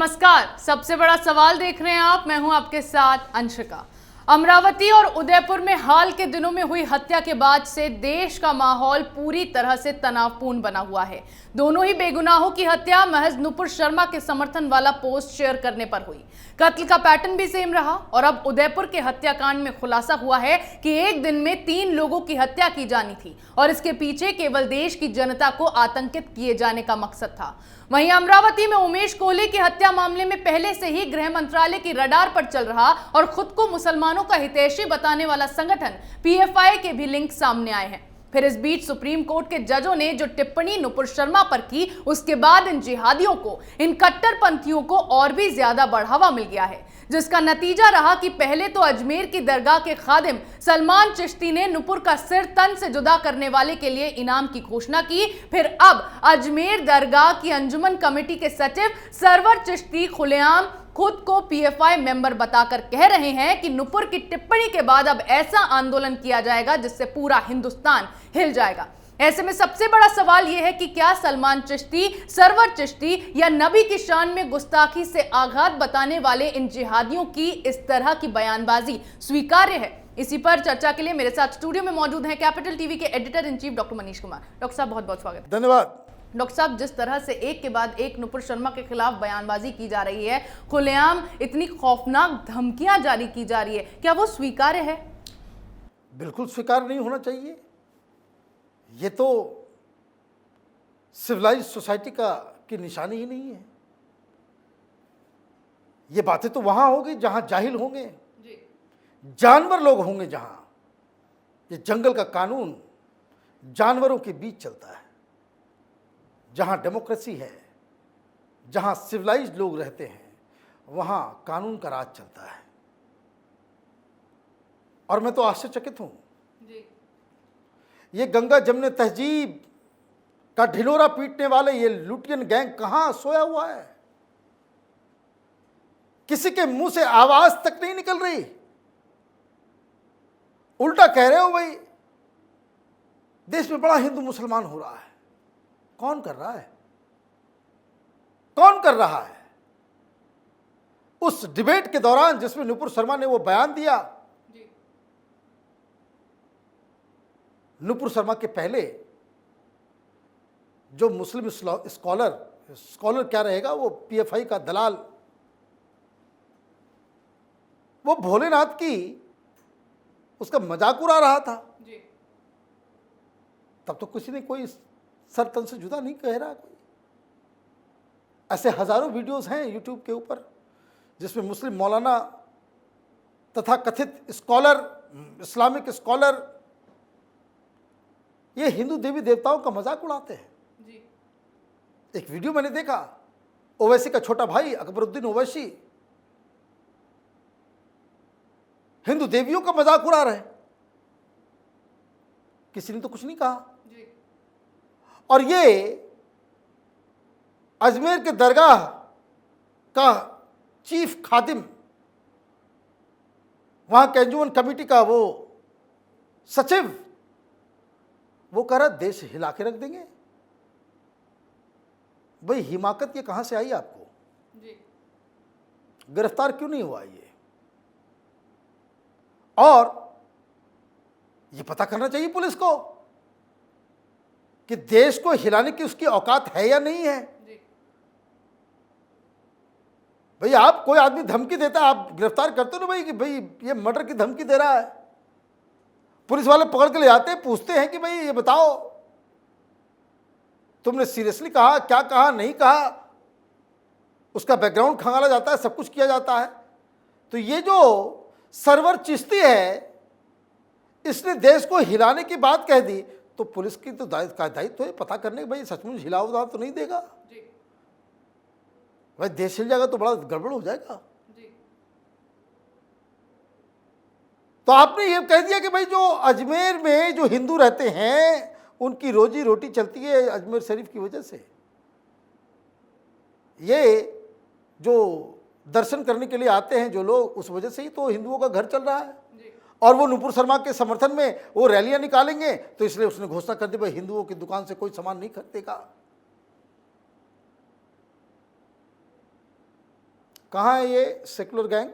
नमस्कार। सबसे बड़ा सवाल देख रहे हैं आप, मैं हूं आपके साथ अंशिका। अमरावती और उदयपुर में हाल के दिनों में हुई हत्या के बाद से देश का माहौल पूरी तरह से तनावपूर्ण बना हुआ है। दोनों ही बेगुनाहों की हत्या महज नुपुर शर्मा के समर्थन वाला पोस्ट शेयर करने पर हुई। कत्ल का पैटर्न भी सेम रहा और अब उदयपुर के हत्याकांड में खुलासा हुआ है कि एक दिन में 3 लोगों की हत्या की जानी थी और इसके पीछे केवल देश की जनता को आतंकित किए जाने का मकसद था। वहीं अमरावती में उमेश कोहली की हत्या मामले में पहले से ही गृह मंत्रालय की रडार पर चल रहा और खुद को मुसलमानों का हितैषी बताने वाला संगठन पीएफआई के भी लिंक सामने आए हैं। फिर इस बीच सुप्रीम कोर्ट के जजों ने जो टिप्पणी नुपुर शर्मा पर की, उसके बाद इन जिहादियों को, इन कट्टरपंथियों को और भी ज्यादा बढ़ावा मिल गया है, जिसका नतीजा रहा कि पहले तो अजमेर की दरगाह के खादिम सलमान चिश्ती ने नुपुर का सिर तन से जुदा करने वाले के लिए इनाम की घोषणा की। फिर अब अजमेर दरगाह की अंजुमन कमेटी के सचिव सरवर चिश्ती खुलेआम खुद को पीएफआई मेंबर बताकर कह रहे हैं कि नुपुर की टिप्पणी के बाद अब ऐसा आंदोलन किया जाएगा जिससे पूरा हिंदुस्तान हिल जाएगा। ऐसे में सबसे बड़ा सवाल यह है कि क्या सलमान चिश्ती, सरवर चिश्ती या नबी की शान में गुस्ताखी से आघात बताने वाले इन जिहादियों की इस तरह की बयानबाजी स्वीकार्य है? इसी पर चर्चा के लिए मेरे साथ स्टूडियो में मौजूद हैं कैपिटल टीवी के editor in chief doctor Manish Kumar. Doctor साहब, बहुत बहुत स्वागत। धन्यवाद। डॉक्टर साहब, जिस तरह से एक के बाद एक नुपुर शर्मा के खिलाफ बयानबाजी की जा रही है, खुलेआम इतनी खौफनाक धमकियां जारी की जा रही है, क्या वो स्वीकार्य है? बिल्कुल स्वीकार नहीं होना चाहिए। ये तो सिविलाइज्ड सोसाइटी की निशानी ही नहीं है। ये बातें तो वहां होगी जहां जाहिल होंगे, जानवर लोग होंगे, जहां ये जंगल का कानून जानवरों के बीच चलता है, जहां डेमोक्रेसी है, जहां सिविलाइज्ड लोग रहते हैं, वहां कानून का राज चलता है। और मैं तो आश्चर्यचकित हूं, ये गंगा जमने तहजीब का ढिंढोरा पीटने वाले ये लुटियन गैंग कहां सोया हुआ है? किसी के मुंह से आवाज तक नहीं निकल रही। उल्टा कह रहे हो भाई देश में बड़ा हिंदू मुसलमान हो रहा है। कौन कर रहा है? कौन कर रहा है? उस डिबेट के दौरान जिसमें नुपुर शर्मा ने वो बयान दिया, नुपुर शर्मा के पहले जो मुस्लिम स्कॉलर क्या रहेगा, वो पीएफआई का दलाल, वो भोलेनाथ की उसका मजाक उड़ा रहा था। तब तो किसी ने कोई सर तन से जुदा नहीं कह रहा कोई। ऐसे हजारों वीडियोस हैं यूट्यूब के ऊपर जिसमें मुस्लिम मौलाना तथा कथित स्कॉलर, इस्लामिक स्कॉलर, ये हिंदू देवी देवताओं का मजाक उड़ाते हैं। एक वीडियो मैंने देखा, ओवैसी का छोटा भाई अकबरुद्दीन ओवैसी हिंदू देवियों का मजाक उड़ा रहे, किसी ने तो कुछ नहीं कहा। और ये अजमेर के दरगाह का चीफ खादिम, वहां के अंजुमन कमेटी का वो सचिव, वो कह रहा देश हिला के रख देंगे। भाई हिमाकत ये कहां से आई आपको? गिरफ्तार क्यों नहीं हुआ ये? और ये पता करना चाहिए पुलिस को कि देश को हिलाने की उसकी औकात है या नहीं है। भाई आप कोई आदमी धमकी देता है, आप गिरफ्तार करते हो ना भाई कि भाई ये मर्डर की धमकी दे रहा है। पुलिस वाले पकड़ के ले जाते हैं, पूछते हैं कि भाई ये बताओ तुमने सीरियसली कहा, क्या कहा, नहीं कहा, उसका बैकग्राउंड खंगाला जाता है, सब कुछ किया जाता है। तो ये जो सरवर चिश्ती है, इसने देश को हिलाने की बात कह दी, तो पुलिस की तो दायित्व है पता करने की, भाई सचमुच हिलावदार तो नहीं देगा। भाई देश हिल जाएगा तो बड़ा गड़बड़ हो जाएगा। तो आपने ये कह दिया कि भाई जो अजमेर में जो हिंदू रहते हैं उनकी रोजी रोटी चलती है अजमेर शरीफ की वजह से। ये जो दर्शन करने के लिए आते हैं जो लोग, उस वजह से ही तो हिंदुओं का घर चल रहा है। और वो नुपुर शर्मा के समर्थन में वो रैलियां निकालेंगे, तो इसलिए उसने घोषणा कर दी भाई हिंदुओं की दुकान से कोई सामान नहीं खरीदेगा। कहाँ है ये सेकुलर गैंग?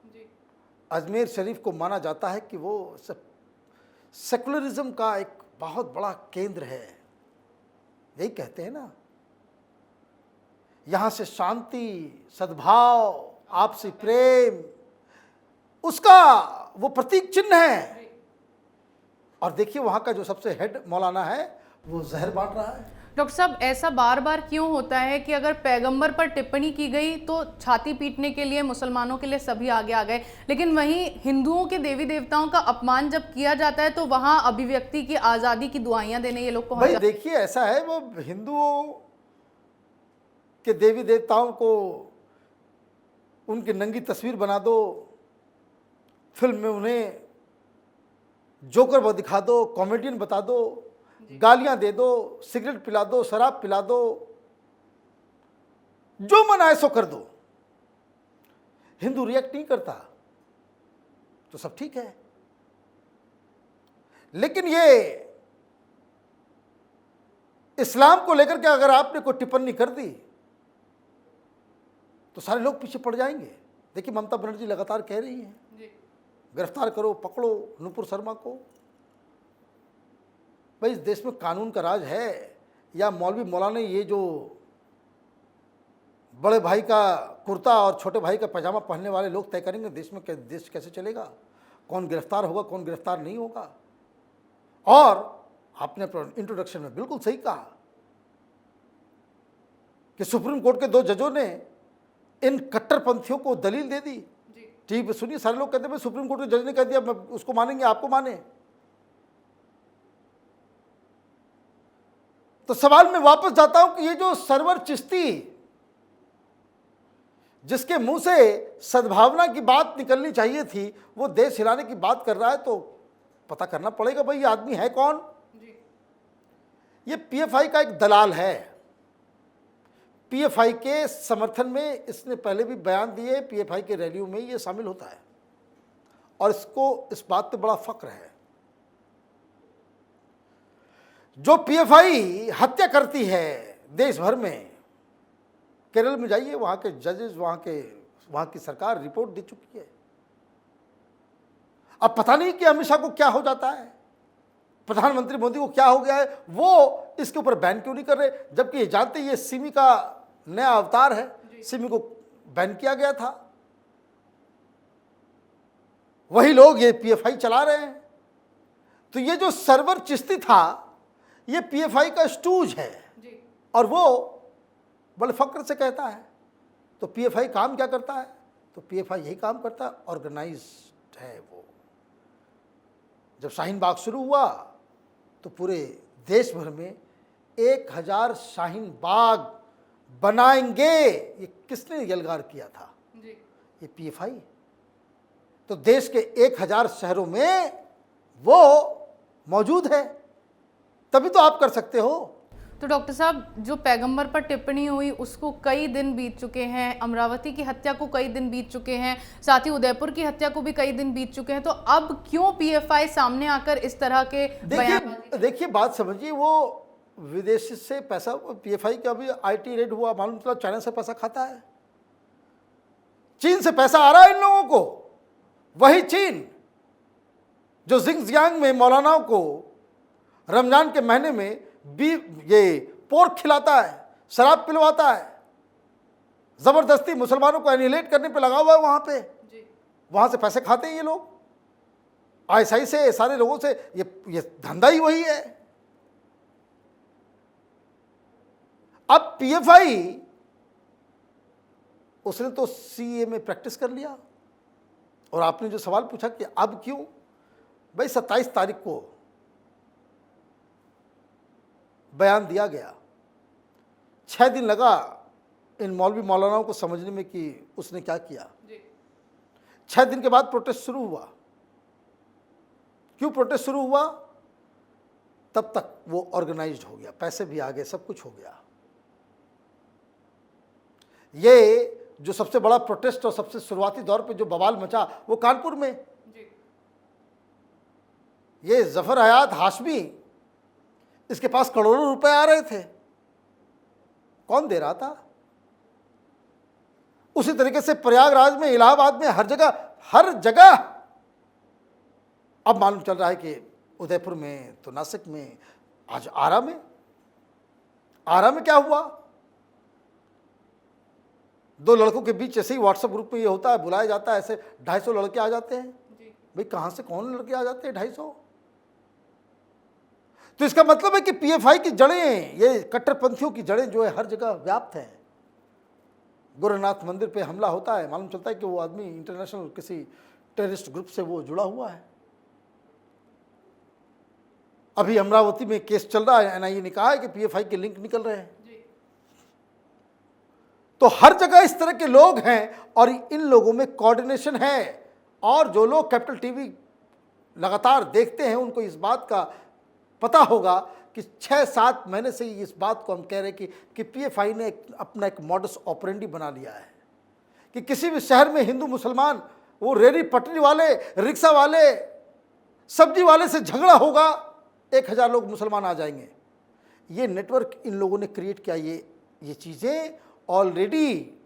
जी। अजमेर शरीफ को माना जाता है कि वो सेकुलरिज्म का एक बहुत बड़ा केंद्र है, यही कहते हैं ना। यहाँ से शांति, सद्भाव, आपसी प्रेम, उसका वो प्रतीक चिन्ह है। और देखिए वहाँ का जो सबसे हेड मौलाना है वो जहर बांट रहा है। डॉक्टर साहब, ऐसा बार बार क्यों होता है कि अगर पैगंबर पर टिप्पणी की गई तो छाती पीटने के लिए मुसलमानों के लिए सभी आगे आ गए, लेकिन वहीं हिंदुओं के देवी देवताओं का अपमान जब किया जाता है तो वहां अभिव्यक्ति की आज़ादी की दुआइयां देने ये लोग पहुंच भाई जाते हैं? देखिए ऐसा है, वो हिंदुओं के देवी देवताओं को उनकी नंगी तस्वीर बना दो, फिल्म में उन्हें जोकर दिखा दो, कॉमेडियन बता दो, गालियां दे दो, सिगरेट पिला दो, शराब पिला दो, जो मन आए सो कर दो। हिंदू रिएक्ट नहीं करता तो सब ठीक है। लेकिन ये इस्लाम को लेकर के अगर आपने कोई टिप्पणी कर दी तो सारे लोग पीछे पड़ जाएंगे। देखिए ममता बनर्जी लगातार कह रही हैं गिरफ्तार करो, पकड़ो नुपुर शर्मा को। भाई इस देश में कानून का राज है या मौलवी मौलाना ये जो बड़े भाई का कुर्ता और छोटे भाई का पैजामा पहनने वाले लोग तय करेंगे देश में देश कैसे चलेगा, कौन गिरफ्तार होगा, कौन गिरफ्तार नहीं होगा। और आपने इंट्रोडक्शन में बिल्कुल सही कहा कि सुप्रीम कोर्ट के 2 जजों ने इन कट्टरपंथियों को दलील दे दी। टीवी पे सुनिए, सारे लोग कहते हैं सुप्रीम कोर्ट के जज ने कह दिया, उसको मानेंगे, आपको माने। तो सवाल में वापस जाता हूं कि ये जो सरवर चिश्ती जिसके मुंह से सद्भावना की बात निकलनी चाहिए थी वो देश हिलाने की बात कर रहा है, तो पता करना पड़ेगा भाई ये आदमी है कौन। ये पीएफआई का एक दलाल है। पीएफआई के समर्थन में इसने पहले भी बयान दिए, पीएफआई के रैलियों में ये शामिल होता है और इसको इस बात पे बड़ा फक्र है। जो पीएफआई हत्या करती है देश भर में, केरल में जाइए, वहां के जजेस, वहां की सरकार रिपोर्ट दे चुकी है। अब पता नहीं कि अमित शाह को क्या हो जाता है, प्रधानमंत्री मोदी को क्या हो गया है, वो इसके ऊपर बैन क्यों नहीं कर रहे, जबकि ये जानते ये सिमी का नया अवतार है। सिमी को बैन किया गया था, वही लोग ये पीएफआई चला रहे हैं। तो ये जो सरवर चिश्ती था ये पीएफआई का स्टूज है और वो बड़े फक्र से कहता है। तो पीएफआई काम क्या करता है? तो पीएफआई यही काम करता है, ऑर्गेनाइज्ड है वो। जब शाहीन बाग शुरू हुआ तो पूरे देश भर में 1000 शाहीन बाग बनाएंगे, ये किसने यलगार किया था? ये पीएफआई। तो देश के 1000 शहरों में वो मौजूद है, तभी तो आप कर सकते हो। तो डॉक्टर साहब, जो पैगंबर पर टिप्पणी हुई उसको कई दिन बीत चुके हैं, अमरावती की हत्या को कई दिन बीत चुके हैं, साथ ही उदयपुर की हत्या को भी कई दिन बीत चुके हैं, तो अब क्यों पीएफआई सामने आकर इस तरह के देखिए बात समझिए, वो विदेश से पैसा, पीएफआई का भी आईटी रेड हुआ, मालूम चला चाइना से पैसा खाता है, चीन से पैसा आ रहा है इन लोगों को। वही चीन जो जिंगजियांग में मौलानाओं को रमजान के महीने में ये पोर्क खिलाता है, शराब पिलवाता है, जबरदस्ती मुसलमानों को एनिहिलेट करने पे लगा हुआ है वहां पे, वहां से पैसे खाते हैं ये लोग, आईएसआई से, सारे लोगों से। ये धंधा ही वही है। अब पीएफआई उसने तो सीए में प्रैक्टिस कर लिया। और आपने जो सवाल पूछा कि अब क्यों, भाई 27 तारीख को बयान दिया गया, 6 दिन लगा इन मौलवी मौलानाओं को समझने में कि उसने क्या किया। 6 दिन के बाद प्रोटेस्ट शुरू हुआ। क्यों प्रोटेस्ट शुरू हुआ? तब तक वो ऑर्गेनाइज्ड हो गया, पैसे भी आ गए, सब कुछ हो गया। ये जो सबसे बड़ा प्रोटेस्ट और सबसे शुरुआती दौर पे जो बवाल मचा वो कानपुर में, ये जफर हयात हाशमी, इसके पास करोड़ों रुपए आ रहे थे, कौन दे रहा था? उसी तरीके से प्रयागराज में, इलाहाबाद में, हर जगह अब मालूम चल रहा है कि उदयपुर में, तो नासिक में, आज आरा में क्या हुआ? दो लड़कों के बीच ऐसे ही व्हाट्सएप ग्रुप में ये होता है, बुलाया जाता है, ऐसे 250 लड़के आ जाते हैं। भाई कहां से कौन लड़के आ जाते हैं 250? तो इसका मतलब है कि पीएफआई की जड़ें, ये कट्टरपंथियों की जड़ें जो है हर जगह व्याप्त हैं। गोरखनाथ मंदिर पे हमला होता है, मालूम चलता है कि वो आदमी इंटरनेशनल किसी टेररिस्ट ग्रुप से वो जुड़ा हुआ है। अभी अमरावती में केस चल रहा है, एनआईए ने कहा है कि पीएफआई के लिंक निकल रहे हैं। तो हर जगह इस तरह के लोग हैं और इन लोगों में कोऑर्डिनेशन है। और जो लोग कैपिटल टीवी लगातार देखते हैं उनको इस बात का पता होगा कि 6-7 महीने से इस बात को हम कह रहे हैं कि पीएफआई ने अपना एक मॉडस ऑपरेंडी बना लिया है कि किसी भी शहर में हिंदू मुसलमान, वो रेहड़ी पटरी वाले, रिक्शा वाले, सब्जी वाले से झगड़ा होगा, 1000 लोग मुसलमान आ जाएंगे। ये नेटवर्क इन लोगों ने क्रिएट किया। ये चीज़ें ऑलरेडी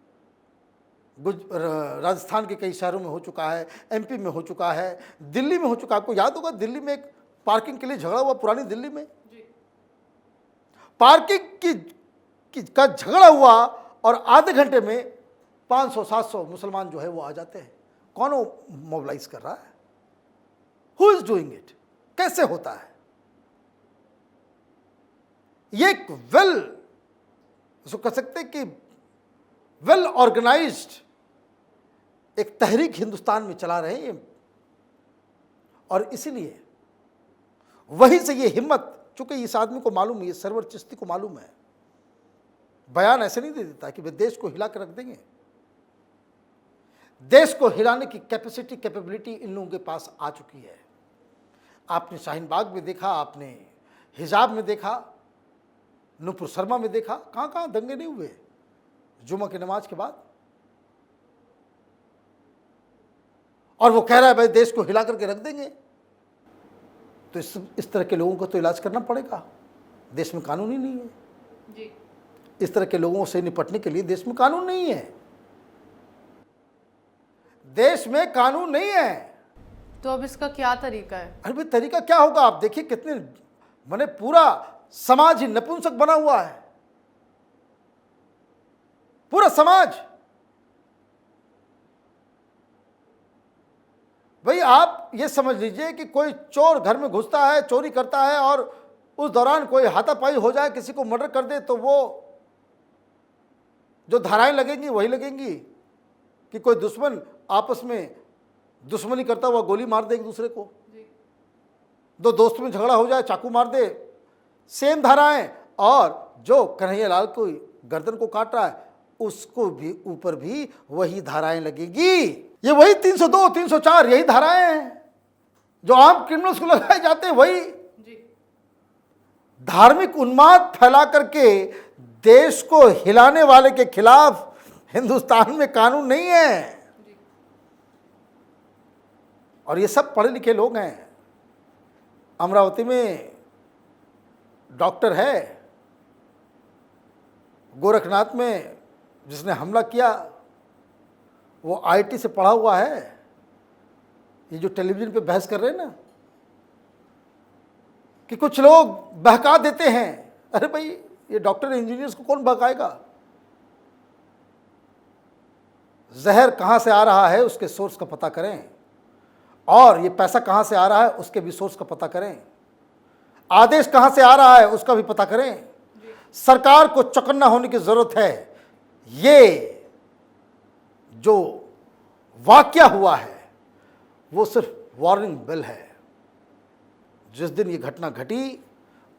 राजस्थान के कई शहरों में हो चुका है, एमपी में हो चुका है, दिल्ली में हो चुका है। आपको याद होगा दिल्ली में एक पार्किंग के लिए झगड़ा हुआ, पुरानी दिल्ली में पार्किंग का झगड़ा हुआ और आधे घंटे में 500-700 मुसलमान जो है वो आ जाते हैं। कौन वो मोबिलाइज कर रहा है? Who is doing it? कैसे होता है? ये एक इसको कह सकते हैं कि वेल ऑर्गेनाइज्ड एक तहरीक हिंदुस्तान में चला रहे हैं। और इसीलिए वहीं से ये हिम्मत, चूंकि इस आदमी को मालूम है, ये सरवर चिश्ती को मालूम है, बयान ऐसे नहीं दे देता कि वे देश को हिला कर रख देंगे। देश को हिलाने की कैपेबिलिटी इन लोगों के पास आ चुकी है। आपने शाहीन बाग में देखा, आपने हिजाब में देखा, नूपुर शर्मा में देखा, कहां कहां दंगे नहीं हुए जुमा की नमाज के बाद। और वो कह रहा है भाई देश को हिला करके रख देंगे। तो इस तरह के लोगों को तो इलाज करना पड़ेगा। देश में कानून ही नहीं है जी। इस तरह के लोगों से निपटने के लिए देश में कानून नहीं है। देश में कानून नहीं है। तो अब इसका क्या तरीका है? अरे भाई तरीका क्या होगा? आप देखिए कितने, माने पूरा समाज ही नपुंसक बना हुआ है, पूरा समाज। भाई आप ये समझ लीजिए कि कोई चोर घर में घुसता है, चोरी करता है और उस दौरान कोई हाथापाई हो जाए, किसी को मर्डर कर दे, तो वो जो धाराएं लगेंगी वही लगेंगी कि कोई दुश्मन आपस में दुश्मनी करता हुआ गोली मार दे एक दूसरे को, दो दोस्त में झगड़ा हो जाए चाकू मार दे, सेम धाराएं। और जो कन्हैया लाल को गर्दन को काट रहा है उसको भी ऊपर भी वही धाराएं लगेगी। ये वही 302, 304 यही धाराएं हैं जो आम क्रिमिनल्स को लगाए जाते हैं। वही धार्मिक उन्माद फैला करके देश को हिलाने वाले के खिलाफ हिंदुस्तान में कानून नहीं है। और ये सब पढ़े लिखे लोग हैं। अमरावती में डॉक्टर है, गोरखनाथ में जिसने हमला किया वो आईटी से पढ़ा हुआ है। ये जो टेलीविजन पे बहस कर रहे हैं ना कि कुछ लोग बहका देते हैं, अरे भाई ये डॉक्टर इंजीनियर्स को कौन बहकाएगा? जहर कहां से आ रहा है उसके सोर्स का पता करें, और ये पैसा कहां से आ रहा है उसके भी सोर्स का पता करें, आदेश कहां से आ रहा है उसका भी पता करें। सरकार को चौकन्ना होने की जरूरत है। ये जो वाकया हुआ है वो सिर्फ वार्निंग बेल है। जिस दिन ये घटना घटी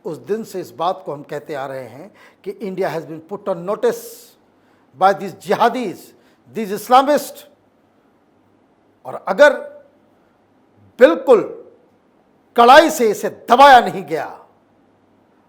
उस दिन से इस बात को हम कहते आ रहे हैं कि India has been put on notice by this jihadis, this Islamist. और अगर बिल्कुल कड़ाई से इसे दबाया नहीं गया,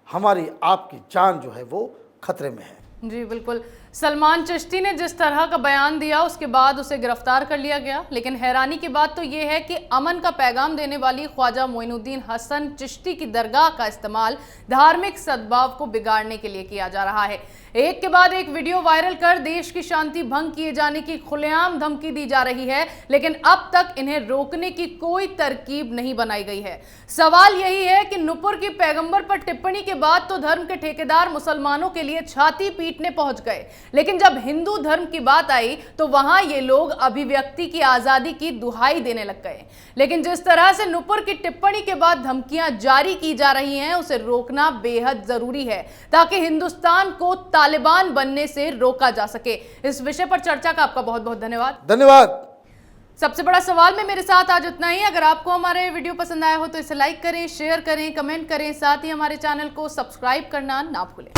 हमारी आपकी जान जो है वो खतरे में है। जी बिल्कुल। सलमान चिश्ती ने जिस तरह का बयान दिया उसके बाद उसे गिरफ्तार कर लिया गया। लेकिन हैरानी की बात तो यह है कि अमन का पैगाम देने वाली ख्वाजा मोइनुद्दीन हसन चिश्ती की दरगाह का इस्तेमाल धार्मिक सद्भाव को बिगाड़ने के लिए किया जा रहा है। एक के बाद एक वीडियो वायरल कर देश की शांति भंग किए जाने की खुलेआम धमकी दी जा रही है, लेकिन अब तक इन्हें रोकने की कोई तरकीब नहीं बनाई गई है। सवाल यही है कि नुपुर की पैगंबर पर टिप्पणी के बाद तो धर्म के ठेकेदार मुसलमानों के लिए छाती पीटने पहुंच गए, लेकिन जब हिंदू धर्म की बात आई तो वहां ये लोग अभिव्यक्ति की आजादी की दुहाई देने लग गए। लेकिन जिस तरह से नुपुर की टिप्पणी के बाद धमकियां जारी की जा रही हैं, उसे रोकना बेहद जरूरी है ताकि हिंदुस्तान को तालिबान बनने से रोका जा सके। इस विषय पर चर्चा का आपका बहुत बहुत धन्यवाद। सबसे बड़ा सवाल में मेरे साथ आज उतना ही। अगर आपको हमारे वीडियो पसंद आया हो तो इसे लाइक करें, शेयर करें, कमेंट करें, साथ ही हमारे चैनल को सब्सक्राइब करना ना भूलें।